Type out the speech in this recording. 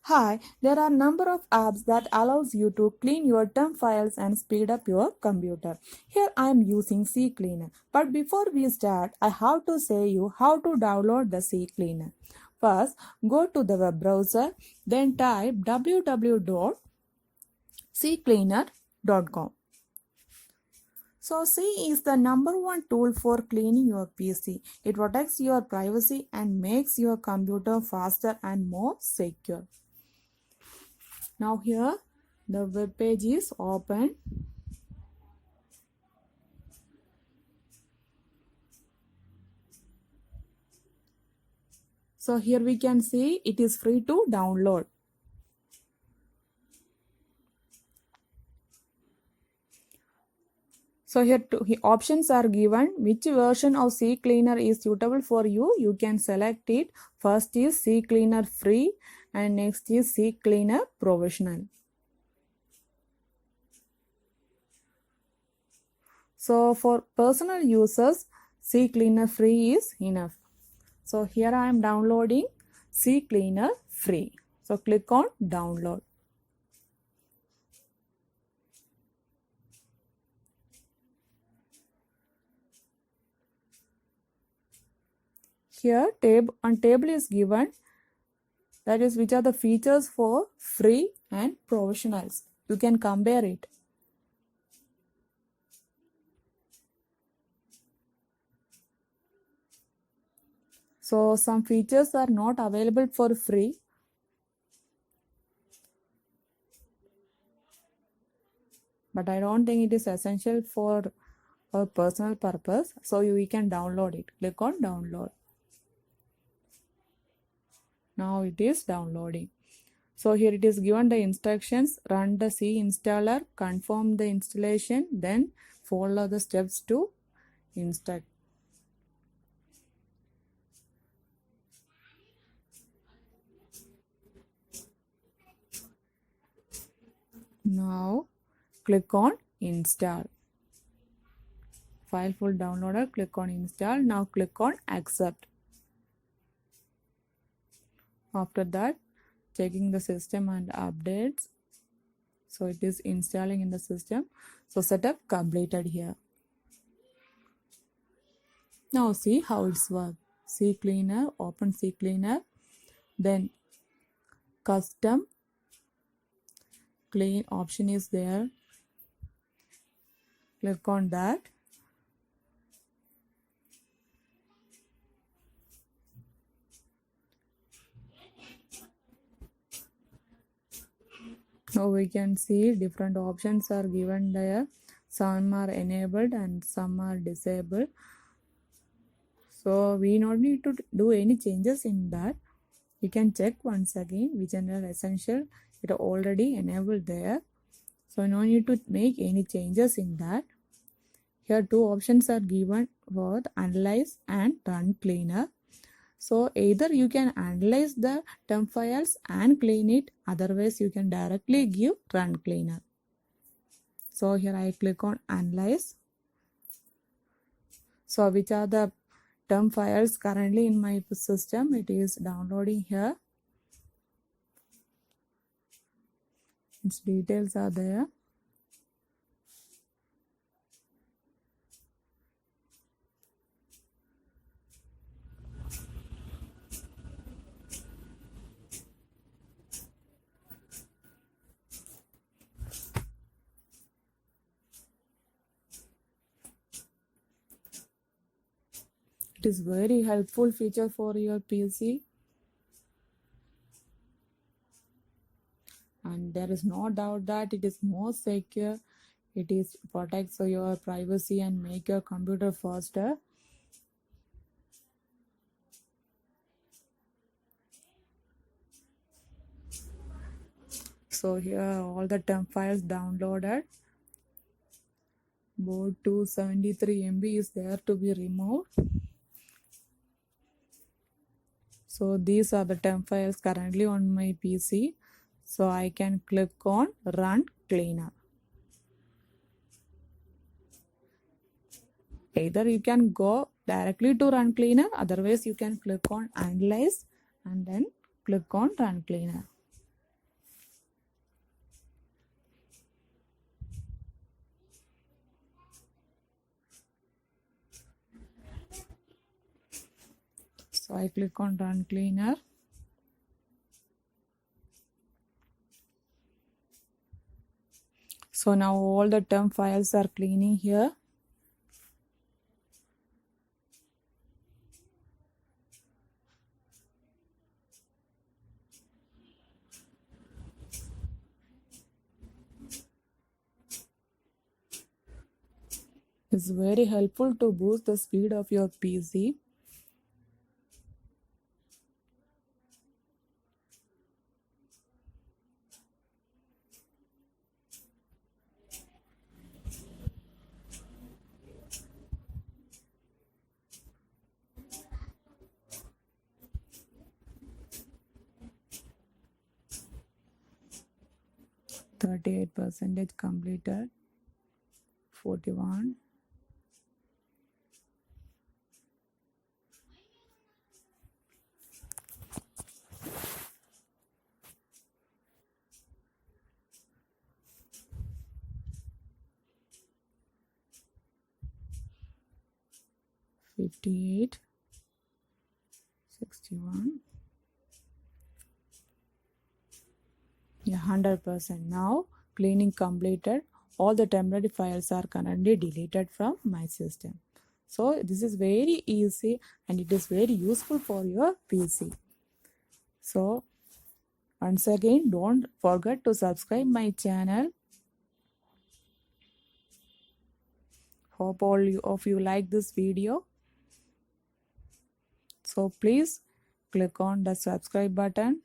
Hi, there are a number of apps that allows you to clean your temp files and speed up your computer. Here I am using CCleaner. But before we start, I have to say you how to download the CCleaner. First, go to the web browser, then type www.ccleaner.com. So C is the number one tool for cleaning your PC. It protects your privacy and makes your computer faster and more secure. Now here the web page is open. So here we can see it is free to download. So here options are given. Which version of CCleaner is suitable for you? You can select it. First is CCleaner free and next is CCleaner professional. So for personal users, CCleaner free is enough. So here I am downloading CCleaner free. So click on download. Here table is given, that is which are the features for free and professionals. You can compare it. So some features are not available for free. But I don't think it is essential for a personal purpose. So we can download it. Click on download. Now it is downloading. So here it is given the instructions. Run the C installer, confirm the installation, then follow the steps to install. Now click on install. File full downloaded, click on install. Now click on accept. After that, checking the system and updates. So it is installing in the system. So setup completed here. Now see how it's work. CCleaner, open CCleaner, then custom clean option is there. Click on that. Now we can see different options are given there. Some are enabled and some are disabled. So we don't need to do any changes in that. You can check once again which are essential. It already enabled there. So no need to make any changes in that. Here two options are given for analyze and run cleaner. So either you can analyze the temp files and clean it, otherwise you can directly give run cleaner. So here I click on analyze. So which are the temp files currently in my system? It is downloading here. Its details are there. It is very helpful feature for your PC. And there is no doubt that it is more secure. It is protects your privacy and make your computer faster. So here all the temp files downloaded. Board 273 MB is there to be removed. So these are the temp files currently on my PC. So I can click on run cleaner. Either you can go directly to run cleaner, otherwise you can click on analyze and then click on run cleaner. So I click on Run Cleaner. So now all the temp files are cleaning here. It's very helpful to boost the speed of your PC. %38 completed. 41. $58. 61. Yeah, 100%. Now cleaning completed. All the temporary files are currently deleted from my system. So this is very easy and it is very useful for your PC. So once again, don't forget to subscribe my channel. Hope all of you like this video. So please click on the subscribe button